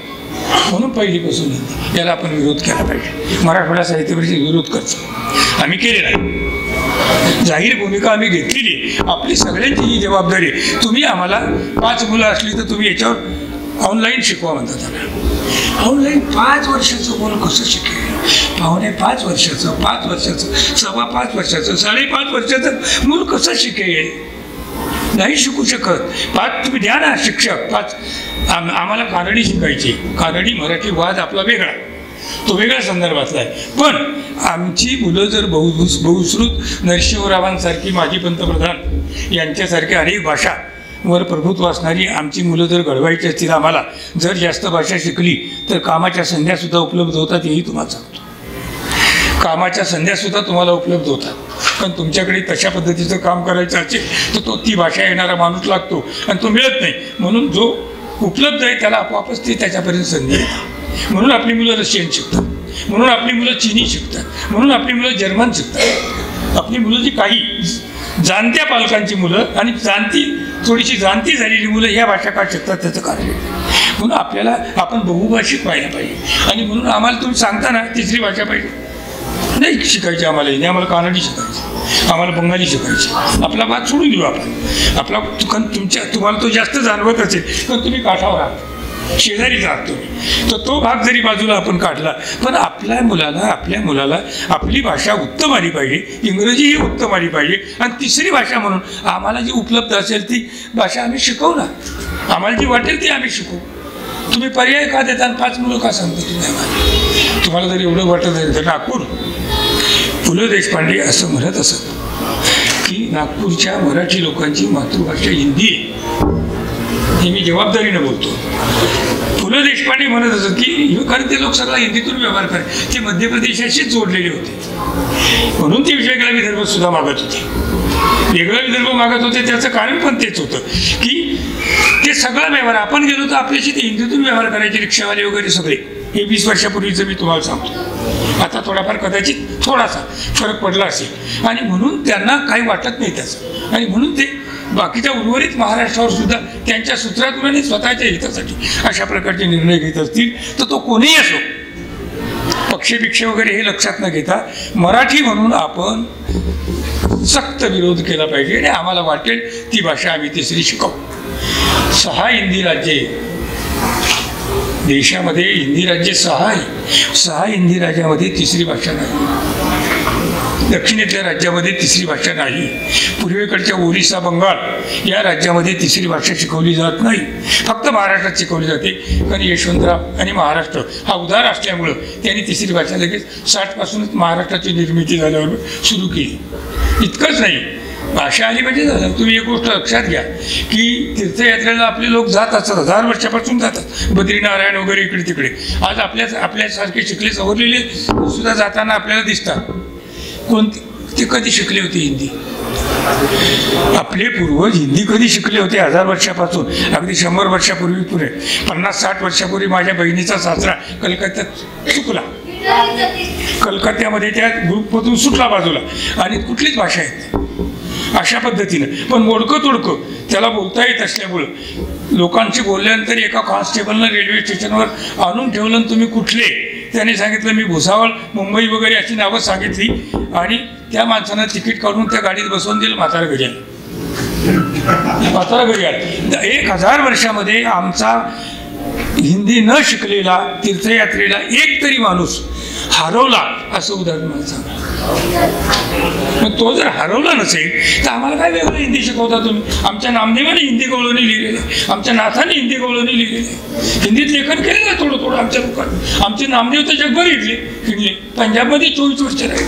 म्हणून पहिलीपासून हिंदी. याला आपण विरोध केला पाहिजे. मराठवाडा साहित्य परिषद विरोध करतो, आम्ही केलेला आहे. जाहीर भूमिका आम्ही घेतलेली. आपली सगळ्यांची ही जबाबदारी. तुम्ही आम्हाला 5 मुलं असली तर तुम्ही याच्यावर ऑनलाईन शिकवा म्हणतात. त्याला ऑनलाईन 5 वर्षाचं मुलं कसं शिकेल? 4.5 वर्षाचं, 5 वर्षाचं, 5.25 वर्षाचं, 5.5 वर्षाचं मूल कसं शिकेल? नाही शिकू शकत. 5 तुम्ही द्या ना शिक्षक. 5 आम्हाला कानडी शिकायची. कानडी मराठी वाद आपला वेगळा, तो वेगळ्या संदर्भातला आहे. पण आमची मुलं जर बहुश्रुत नरसिंहरावांसारखी, माजी पंतप्रधान यांच्यासारख्या अनेक भाषावर प्रभुत्व असणारी आमची मुलं जर घडवायची असतील, आम्हाला जर जास्त भाषा शिकली तर कामाच्या संध्यासुद्धा उपलब्ध होतात. हेही तुम्हाला सांगतो, कामाच्या संध्यासुद्धा तुम्हाला उपलब्ध होतात. पण तुमच्याकडे तशा पद्धतीचं काम करायचं असेल तर ती भाषा येणारा माणूस लागतो आणि तो मिळत नाही. म्हणून जो उपलब्ध आहे त्याला आपोआपच ते त्याच्यापर्यंत संधी येते. म्हणून आपली मुलं रशियन शिकतात, म्हणून आपली मुलं चिनी शिकतात, म्हणून आपली मुलं जर्मन शिकतात. आपली मुलं जी काही जाणत्या पालकांची मुलं आणि थोडीशी जाणती झालेली मुलं ह्या भाषा का शिकतात त्याचं कारण आहे. म्हणून आपण बहुभाषिक व्हायला पाहिजे. आणि म्हणून आम्हाला तुम्ही सांगता ना 3री भाषा पाहिजे, नाही शिकायची आम्हाला, नाही आम्हाला कानडी शिकायची, आम्हाला बंगाली शिकायची. आपला भाग सोडून देऊ आपण. आपला तुम्हाला तो जास्त जाणवत असेल तर तुम्ही काठावर आहात, शेजारी जात तुम्ही, तर तो भाग जरी बाजूला आपण काढला. पण आपल्या मुलाला आपली भाषा उत्तम आली पाहिजे, इंग्रजीही उत्तम आली पाहिजे. आणि 3री भाषा म्हणून आम्हाला जी उपलब्ध असेल ती भाषा आम्ही शिकवू ना. आम्हाला जी वाटेल ती आम्ही शिकवू. तुम्ही पर्याय का देता आणि 5 मुलं का सांगता तुम्ही आम्हाला? तुम्हाला जर एवढं वाटत असेल तर नागपूर पु ल देशपांडे असं म्हणत असत की नागपूरच्या मराठी लोकांची मातृभाषा हिंदी आहे. हे मी जबाबदारीनं बोलतो. पु ल देशपांडे म्हणत असत की कारण ते लोक सगळा हिंदीतून व्यवहार करायचे, ते मध्य प्रदेशाशीच जोडलेले होते. म्हणून ते वेगळा विदर्भ सुद्धा मागत होते, वेगळा विदर्भ मागत होते. त्याचं कारण पण तेच होतं की ते सगळा व्यवहार आपण गेलो तर आपल्याशी ते हिंदीतून व्यवहार करायचे, रिक्षावाले वगैरे सगळे. हे 20 वर्षापूर्वीचं मी तुम्हाला सांगतो. आता थोडाफार कदाचित थोडासा फरक पडला असेल आणि म्हणून त्यांना काही वाटत नाही त्याचं. आणि म्हणून ते बाकीच्या उर्वरित महाराष्ट्रावर सुद्धा त्यांच्या सूत्रातून आणि स्वतःच्या हितासाठी अशा प्रकारचे निर्णय घेत असतील तर तो कोणीही असो, पक्षेपिक्षे वगैरे हे लक्षात न घेता मराठी म्हणून आपण सक्त विरोध केला पाहिजे. आणि आम्हाला वाटेल ती भाषा आम्ही 3री शिकवू. 6 हिंदी राज्ये देशामध्ये, हिंदी राज्य 6 आहे. 6 हिंदी राज्यामध्ये 3री भाषा नाही. दक्षिणेतल्या राज्यामध्ये 3री भाषा नाही. पूर्वेकडच्या ओरिसा, बंगाल या राज्यामध्ये 3री भाषा शिकवली जात नाही, फक्त महाराष्ट्रात शिकवली जाते. कारण यशवंतराव आणि महाराष्ट्र हा उदार असल्यामुळं त्यांनी 3री भाषा लगेच 60पासूनच महाराष्ट्राची निर्मिती झाल्यावर सुरू केली. इतकंच नाही, भाषा आली म्हणजे झालं. तुम्ही एक गोष्ट लक्षात घ्या की तीर्थयात्रेला आपले लोक जात असतात, 1000 वर्षापासून जातात, बद्रीनारायण वगैरे इकडे तिकडे. आज आपल्यासारखे शिकले सवरलेले सुद्धा जाताना आपल्याला दिसतात. ते कधी शिकले होते हिंदी? आपले पूर्वज हिंदी कधी शिकले होते? 1000 वर्षापासून, अगदी 100 वर्षापूर्वी, पुढे 50-60 वर्षापूर्वी माझ्या बहिणीचा सासरा कलकत्त्यात चुकला, कलकत्त्यामध्ये त्या ग्रुपमधून सुटला बाजूला आणि कुठलीच भाषा येत अशा पद्धतीनं. पण मोडकं तोडकं त्याला बोलता येत असल्यामुळं लोकांशी बोलल्यानंतर एका कॉन्स्टेबलनं रेल्वे स्टेशनवर आणून ठेवलं. आणि तुम्ही कुठले? त्याने सांगितलं मी भुसावळ, मुंबई वगैरे अशी नावं सांगितली आणि त्या माणसानं तिकीट काढून त्या गाडीत बसवून दिलं. म्हातारा घरी आलं, म्हातारा घरी आलं. 1000 वर्षामध्ये आमचा हिंदी न शिकलेला तीर्थयात्रेला एक तरी माणूस हरवला असं उदाहरण मला सांगा. मग तो जर हरवला नसेल तर आम्हाला काय वेगळं हिंदी शिकवता तुम्ही? आमच्या नामदेवाने हिंदी कवळणी लिहिलेलं आहे, आमच्या नाथाने हिंदी कवळणी लिहिलेली आहे, हिंदीत लेखन केलेलं आहे थोडं थोडं आमच्या लोकांना. आमचे नामदेव तर जगभर हिंडले. पंजाबमध्ये 24 वर्ष राहिले.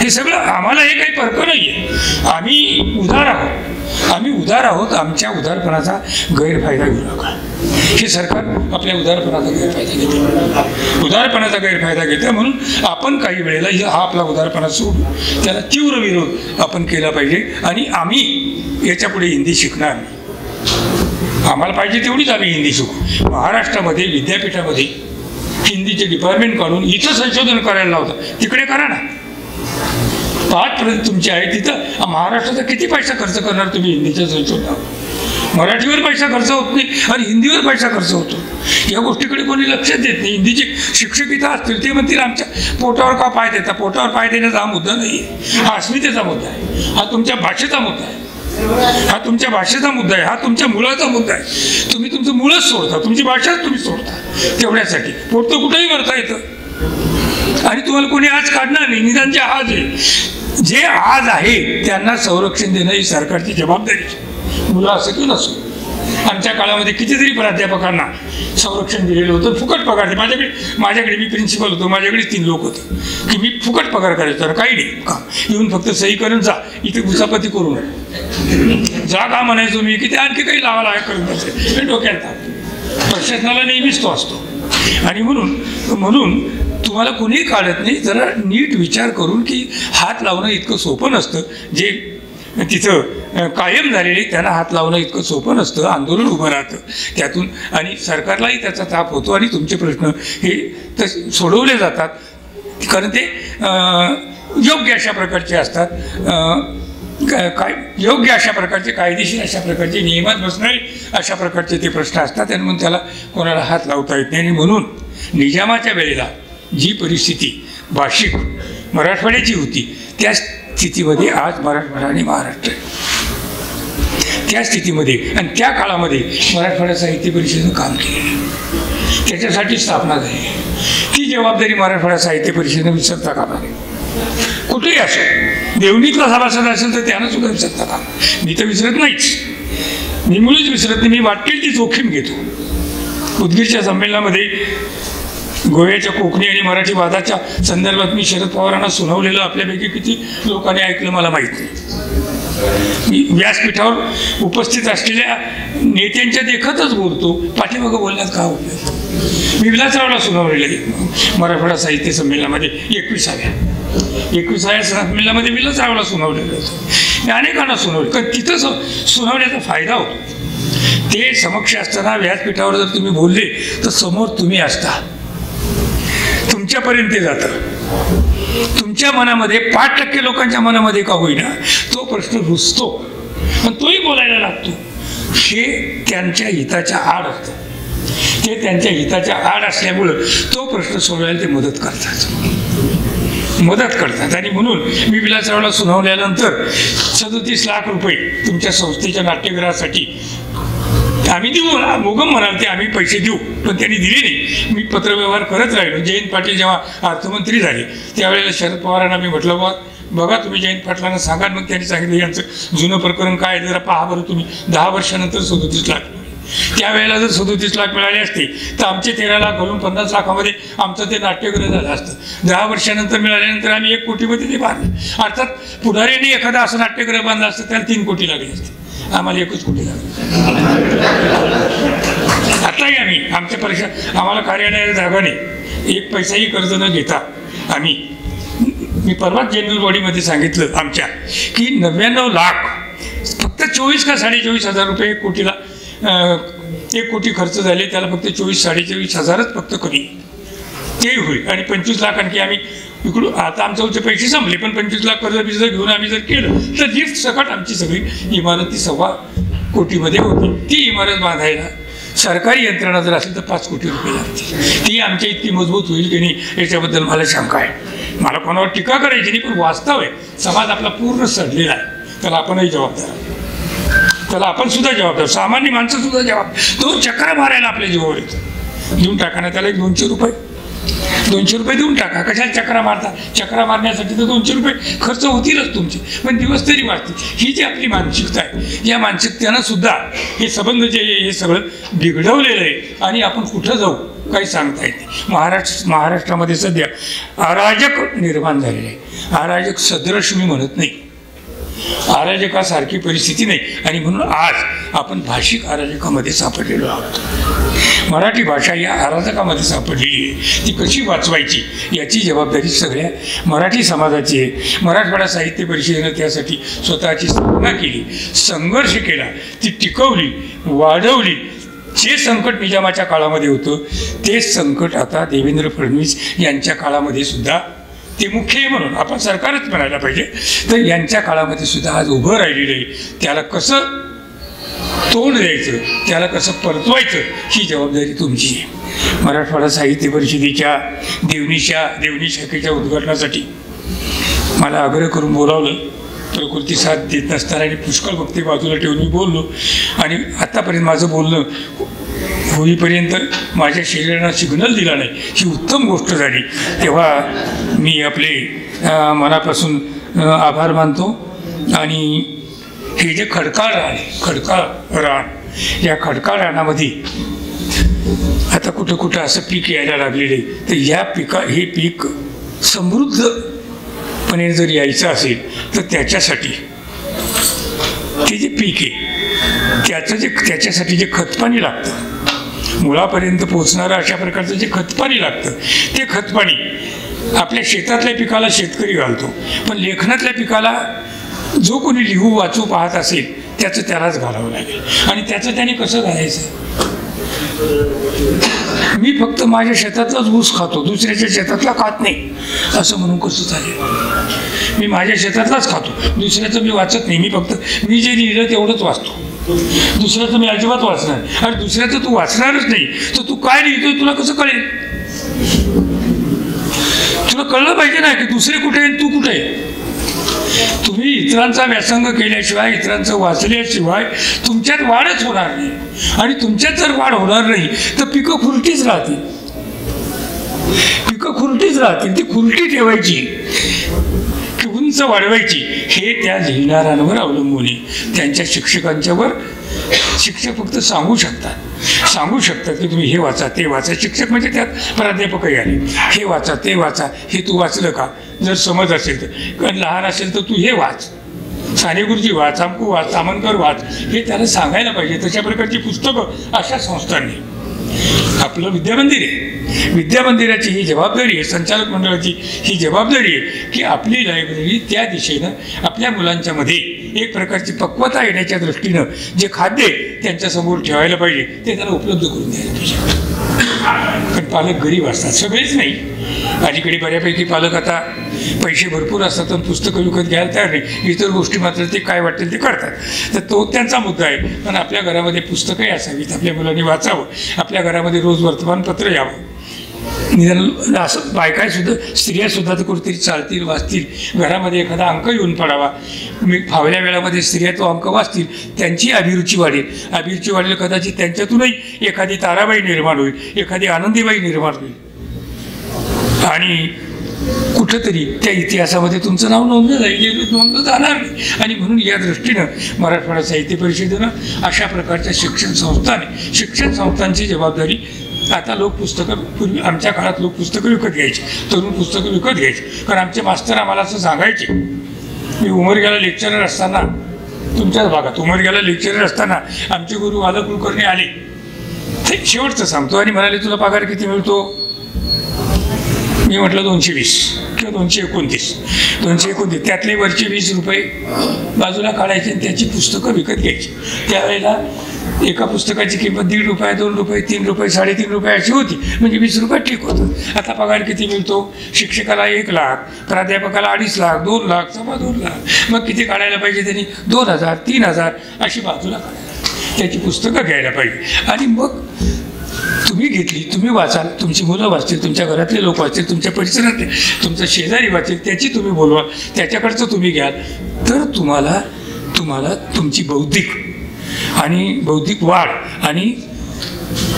हे सगळं आम्हाला हे काही फरक नाही आहे. आम्ही उदार आहोत. आमच्या उदारपणाचा गैरफायदा घेऊ नका. हे सरकार आपल्या उदारपणाचा गैरफायदा घेतं. म्हणून आपण काही वेळेला हा आपला उदारपणा सोडून त्याला तीव्र विरोध आपण केला पाहिजे. आणि आम्ही याच्यापुढे हिंदी शिकणार नाही. आम्हाला पाहिजे तेवढीच आम्ही हिंदी शिकू. महाराष्ट्रामध्ये विद्यापीठामध्ये हिंदीचे डिपार्टमेंट काढून इथं संशोधन करायला लावतं. तिकडे करा ना. 5% तुमचे आहे तिथं. महाराष्ट्राचा किती पैसा खर्च करणार तुम्ही हिंदीच्या संशोधनावर? मराठीवर पैसा खर्च होत नाही आणि हिंदीवर पैसा खर्च होतो. या गोष्टीकडे कोणी लक्षात देत नाही. हिंदीचे शिक्षक इथं असतील ते म्हणतील आमच्या पोटावर का पाय देता. पोटावर पाय देण्याचा हा मुद्दा नाही आहे. हा अस्मितेचा मुद्दा आहे. हा तुमच्या भाषेचा मुद्दा आहे. हा तुमच्या मुळाचा मुद्दा आहे. तुम्ही तुमचं मुळच सोडता. तुमची भाषाच तुम्ही सोडता. तेवढ्यासाठी पोट तर कुठेही भरता येतं आणि तुम्हाला कोणी आज काढणार नाही. निदान जे आज आहे, जे आज आहे त्यांना संरक्षण देणं ही सरकारची जबाबदारी. मुलं असं की नसो. आमच्या काळामध्ये कितीतरी प्राध्यापकांना संरक्षण दिलेलं होतं. फुकट पगार. माझ्याकडे मी प्रिन्सिपल होतो. माझ्याकडे 3 लोक होते की मी फुकट पगार करायचो. काही नाही का येऊन फक्त सही करून जा. इथे गुसापती करू नये. जा का म्हणायचो मी की ते आणखी काही लावायला करत असेल डोक्यात. प्रशासनाला नेहमीच तो असतो. आणि म्हणून तुम्हाला कोणीही काढत नाही. जरा नीट विचार करून की हात लावणं इतकं सोपं नसतं. जे तिथं कायम झालेले त्यांना हात लावणं इतकं सोपं नसतं. आंदोलन उभं राहतं त्यातून आणि सरकारलाही त्याचा ताप होतो आणि तुमचे प्रश्न हे सोडवले जातात. कारण ते योग्य अशा प्रकारचे असतात. योग्य अशा प्रकारचे, कायदेशीर अशा प्रकारचे, नियमात बसणारे अशा प्रकारचे ते प्रश्न असतात आणि म्हणून त्याला कोणाला हात लावता येत नाही. आणि म्हणून निजामाच्या वेळेला जी परिस्थिती भाषिक मराठवाड्याची होती त्या स्थितीमध्ये आज मराठवाडा आणि महाराष्ट्र त्या स्थितीमध्ये आणि त्या काळामध्ये मराठवाडा साहित्य परिषदेनं काम केलेलं. त्याच्यासाठी स्थापना झाली. ती जबाबदारी मराठवाडा साहित्य परिषदेनं विसरता कामा नये. कुठेही असो. देवणीतला सभासद असेल तर त्यानं सुद्धा विसरता कामा. मी तर विसरत नाहीच. मी मुळीच विसरत नाही. मी वाटेल ती जोखीम घेतो. उदगीरच्या संमेलनामध्ये गोव्याच्या कोकणी आणि मराठी वादाच्या संदर्भात मी शरद पवारांना सुनावलेलं आपल्यापैकी किती लोकांनी ऐकलं मला माहीत नाही. मी व्यासपीठावर उपस्थित असलेल्या नेत्यांच्या देखतच बोलतो. पाठीमागं बोलण्यात का उपयोग. मी विलासरावला सुनावलेलं मराठवाडा साहित्य संमेलनामध्ये 21व्या संमेलनामध्ये विलासरावला सुनावलेलं होतं. मी अनेकांना सुनावलं कारण तिथं सुनावण्याचा फायदा होतो. ते समक्ष असताना व्यासपीठावर जर तुम्ही बोलले तर समोर तुम्ही असता. तुमच्यापर्यंत जातं. तुमच्या मनामध्ये 5% लोकांच्या मनामध्ये का होईना तो प्रश्न रुजतो पण तोही बोलायला लागतो. हे त्यांच्या हिताच्या आड असतं. ते त्यांच्या हिताच्या आड असल्यामुळं तो प्रश्न सोडवायला ते मदत करतात. आणि म्हणून मी विलासरावला सुनावल्यानंतर 37 लाख रुपये तुमच्या संस्थेच्या नाट्यगृहासाठी आम्ही देऊ. मोगम म्हणाल ते आम्ही पैसे देऊ पण त्यांनी दिले नाही. मी पत्रव्यवहार करत राहिलो. जयंत पाटील जेव्हा अर्थमंत्री झाले त्यावेळेला शरद पवारांना मी म्हटलं बघा तुम्ही जयंत पाटलांना सांगा. मग त्यांनी सांगितलं यांचं जुनं प्रकरण काय जरा पहा बरं तुम्ही. 10 वर्षानंतर 37 लाख. त्यावेळेला जर 37 लाख मिळाले असते तर आमचे 13 लाख घालून 50 लाखामध्ये आमचं ते नाट्यगृह झालं असतं. 10 वर्षानंतर मिळाल्यानंतर आम्ही 1 कोटीमध्ये ते बांधलं. अर्थात पुढाऱ्यांनी एखादं असं नाट्यगृह बांधलं असतं त्याला 3 कोटी लागले असते. आम्हाला 1 कोटी लागले. आताही आम्ही आमच्या परीक्षा आम्हाला कार्यालयाला जागा नाही. 1 पैसाही कर्ज न घेता मी परवाच जनरल बॉडीमध्ये सांगितलं आमच्या की 99 लाख फक्त 24 का 24.5 हजार रुपये 1 कोटीला 1 कोटी खर्च झाले. त्याला फक्त 24-24.5 हजारच फक्त कमी ते होईल. आणि 25 लाख आणखी आम्ही इकडून आता आमच्या पैसे संपले पण 25 लाख कर्ज बिर्ज घेऊन आम्ही जर केलं तर लिफ्ट सकट आमची सगळी इमारत ती 1.25 कोटीमध्ये होती. ती इमारत बांधायला सरकारी यंत्रणा जर असेल तर 5 कोटी रुपये लागतील. ती आमच्या इतकी मजबूत होईल की नाही याच्याबद्दल मला शंका आहे. मला कोणावर टीका करायची नाही पण वास्तव आहे समाज आपला पूर्ण सडलेला आहे. त्याला आपणही जबाबदार आहोत. त्याला आपण सुद्धा जबाबदार. सामान्य माणसं सुद्धा जबाबदार. 2 चक्र मारायला आपल्या जीवावर येतं. देऊन टाकाना त्याला 1 200 रुपये 200 रुपये देऊन टाका, कशाला चक्रा मारता? चक्रा मारण्यासाठी तर 200 रुपये खर्च होतीलच तुमचे, पण दिवस तरी वाचतील. ही जी आपली मानसिकता आहे, या मानसिकतेनं सुद्धा हे संबंध जे हे सगळं बिघडवलेलं आहे. आणि आपण कुठं जाऊ काही सांगता येत नाही. महाराष्ट्रामध्ये सध्या अराजक निर्माण झालेले आहे. अराजक सदृश मी म्हणत नाही, अराजकासारखी परिस्थिती नाही. आणि म्हणून आज आपण भाषिक अराजकामध्ये सापडलेलो आहोत. मराठी भाषा या अराजकामध्ये सापडलेली आहे. ती कशी वाचवायची याची जबाबदारी सगळ्या मराठी समाजाची आहे. मराठवाडा साहित्य परिषदेनं त्यासाठी स्वतःची स्थापना केली, संघर्ष केला, ती टिकवली, वाढवली. जे संकट निजामाच्या काळामध्ये होतं तेच संकट आता देवेंद्र फडणवीस यांच्या काळामध्ये सुद्धा, ते मुख्य आहे म्हणून आपण सरकारच म्हणायला पाहिजे, तर यांच्या काळामध्ये सुद्धा आज उभं राहिलेलं आहे. त्याला कसं तोंड द्यायचं, त्याला कसं परतवायचं, ही जबाबदारी तुमची आहे. मराठवाडा साहित्य परिषदेच्या देवणी शाखेच्या उद्घाटनासाठी मला आग्रह करून बोलावलं. प्रकृती साथ देत नसताना आणि पुष्कळ वक्ते बाजूला ठेवून मी बोललो. आणि आत्तापर्यंत माझं बोलणं होईपर्यंत माझ्या शरीराला सिग्नल दिला नाही, ही उत्तम गोष्ट झाली. तेव्हा मी आपले मनापासून आभार मानतो. आणि हे जे खडकाळ रान, या खडकाळ रानामध्ये आता कुठं कुठं असं पीक यायला लागलेलं आहे. तर या हे पीक समृद्धपणे जर यायचं असेल तर त्याच्यासाठी ते जे पीक आहे त्याच्यासाठी जे खतपाणी लागतं, मुळापर्यंत पोचणारं अशा प्रकारचं जे खतपाणी लागतं, ते खतपाणी आपल्या शेतातल्या पिकाला शेतकरी घालतो, पण लेखनातल्या पिकाला जो कोणी लिहू वाचू पाहत असेल त्याचं त्यालाच घालावं लागेल. आणि त्याचं त्याने कसं घालायचं? मी फक्त माझ्या शेतातलाच ऊस खातो, दुसऱ्याच्या शेतातला खात नाही, असं म्हणून कसं चालेल? मी माझ्या शेतातलाच खातो, दुसऱ्याचं मी वाचत नाही. मी जे लिहिलं तेवढंच वाचतो, दुसऱ्याचं मी अजिबात वाचणार. आणि दुसऱ्याचं तू वाचणारच नाही तर तू काय लिहितोय तुला कसं कळेल? तुला कळलं पाहिजे ना की दुसरे कुठे आहे, तू कुठे आहे. तुम्ही इतरांचा व्यासंग केल्याशिवाय, इतरांचं वाचल्याशिवाय तुमच्यात वाढच होणार नाही. आणि तुमच्यात जर वाढ होणार नाही तर पिकं खुरटीच राहतील. ती खुरटी ठेवायची की उंच वाढवायची हे त्या लिहिणाऱ्यांवर अवलंबून आहे. त्यांच्या शिक्षकांच्यावर. शिक्षक फक्त सांगू शकतात की तुम्ही हे वाचा, ते वाचा. शिक्षक म्हणजे त्यात प्राध्यापकही आले, हे वाचा, ते वाचा. हे तू वाचलं का? जर समज असेल तर, कारण लहान असेल तर तू हे वाच, साने गुरुजी वाच, आमकू वाच, तामणकर वाच, हे त्याला सांगायला पाहिजे. तशा प्रकारची पुस्तकं अशा संस्थांनी. आपलं विद्यामंदिर आहे, विद्यामंदिराची ही जबाबदारी आहे, संचालक मंडळाची ही जबाबदारी आहे की आपली लायब्ररी त्या दिशेनं आपल्या मुलांच्या मध्ये एक प्रकारची पक्वता येण्याच्या दृष्टीनं जे खाद्य त्यांच्यासमोर ठेवायला पाहिजे ते त्याला उपलब्ध करून द्यायला पाहिजे. कारण पालक गरीब असतात, सगळेच नाही. अलीकडे बऱ्यापैकी पालक आता पैसे भरपूर असतात पण पुस्तकं विकत घ्यायला तयार नाही. इतर गोष्टी मात्र ते काय वाटेल ते करतात. तर तो त्यांचा मुद्दा आहे. पण आपल्या घरामध्ये पुस्तकंही असावीत, आपल्या मुलांनी वाचावं, आपल्या घरामध्ये रोज वर्तमानपत्र यावं. निदान असं बायकासुद्धा, स्त्रियासुद्धा तर कुठेतरी चालतील, वाचतील. घरामध्ये एखादा अंक येऊन पडावा, मी फावल्या वेळामध्ये स्त्रिया तो अंक वाचतील, त्यांची अभिरुची वाढेल. कदाचित त्यांच्यातूनही एखादी ताराबाई निर्माण होईल, एखादी आनंदीबाई निर्माण होईल. आणि कुठंतरी त्या इतिहासामध्ये तुमचं नाव नोंदलं जाईल, नोंदलं जाणार नाही. आणि म्हणून या दृष्टीनं मराठवाडा साहित्य परिषदेनं अशा प्रकारच्या शिक्षण संस्थांची जबाबदारी. आता लोक पुस्तकं, पूर्वी आमच्या काळात लोक पुस्तकं विकत घ्यायचे, तरुण पुस्तकं विकत घ्यायचे. कारण आमचे मास्तर आम्हाला असं सांगायचे. मी उमरग्याला लेक्चरर असताना, तुमच्याच भागात उमरग्याला लेक्चरर असताना आमचे गुरु वाला कुलकर्णी आले. ते शेवटचं सांगतो आणि म्हणाले तुला पगार किती मिळतो? मी म्हटलं 220 किंवा 229. त्यातले वरचे 20 रुपये बाजूला काढायचे आणि त्याची पुस्तकं विकत घ्यायची. त्यावेळेला एका पुस्तकाची किंमत 1.5 रुपये, 2 रुपये, 3 रुपये, 3.5 रुपये अशी होती. म्हणजे 20 रुपये ठीक होतं. आता पगार किती मिळतो? शिक्षकाला 1 लाख, प्राध्यापकाला 2.5 लाख, 2 लाख, 2.25 लाख. मग किती काढायला पाहिजे त्यांनी? 2,000, 3,000 अशी बाजूला काढायला, त्याची पुस्तकं घ्यायला पाहिजे. आणि मग तुम्ही घेतली, तुम्ही वाचाल, तुमची मुलं वाचतील, तुमच्या घरातले लोक वाचतील, तुमच्या परिसरातले, तुमचा शेजारी वाचेल, त्याची तुम्ही बोलवा, त्याच्याकडचं तुम्ही घ्याल, तर तुम्हाला तुमची बौद्धिक वाढ आणि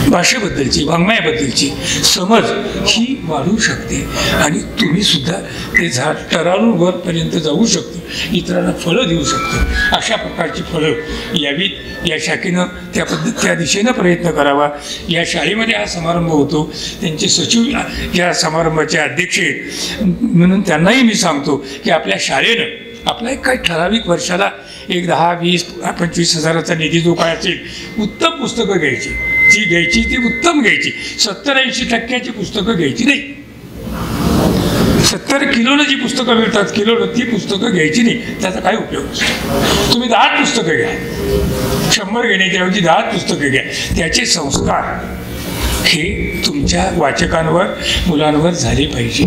भाषेबद्दलची वाङ्मयाबद्दलची समज ही वाढू शकते आणि तुम्ही सुद्धा ते झाड टरारून वरपर्यंत जाऊ शकतो, इतरांना फळं देऊ शकतो. अशा प्रकारची फळं यावीत या शाखेनं त्या दिशेनं प्रयत्न करावा. या शाळेमध्ये हा समारंभ होतो, त्यांचे सचिव या समारंभाचे अध्यक्ष आहेत म्हणून त्यांनाही मी सांगतो की आपल्या शाळेनं आपला एक काही ठराविक वर्षाला एक 10, 20, 25 हजाराचा निधी जो काय असेल, उत्तम पुस्तकं घ्यायची, जी घ्यायची ती उत्तम घ्यायची. 70-80% पुस्तकं घ्यायची नाही. 70 किलोनं जी पुस्तकं मिळतात किलोनं ती पुस्तकं घ्यायची नाही, त्याचा काय उपयोग नसतो. तुम्ही 10 पुस्तकं घ्या, 100 घेण्याच्याऐवजी 10 पुस्तकं घ्या. त्याचे संस्कार हे तुमच्या वाचकांवर मुलांवर झाले पाहिजे.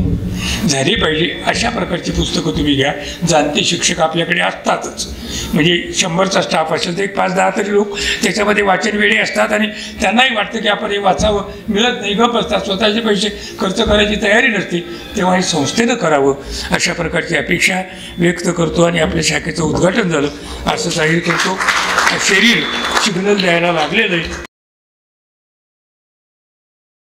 अशा प्रकारची पुस्तकं तुम्ही घ्या. जाणते शिक्षक आपल्याकडे असतातच, म्हणजे 100चा स्टाफ असेल तर एक 5-10 तरी लोक त्याच्यामध्ये वाचन वेळे असतात आणि त्यांनाही वाटतं की आपण हे वाचावं, मिळत नाही, गप असतात, स्वतःचे पैसे खर्च करायची तयारी नसते, तेव्हा हे संस्थेनं करावं अशा प्रकारची अपेक्षा व्यक्त करतो आणि आपल्या शाखेचं उद्घाटन झालं असं जाहीर करतो. शरीर सिग्नल द्यायला लागलेलं आहे.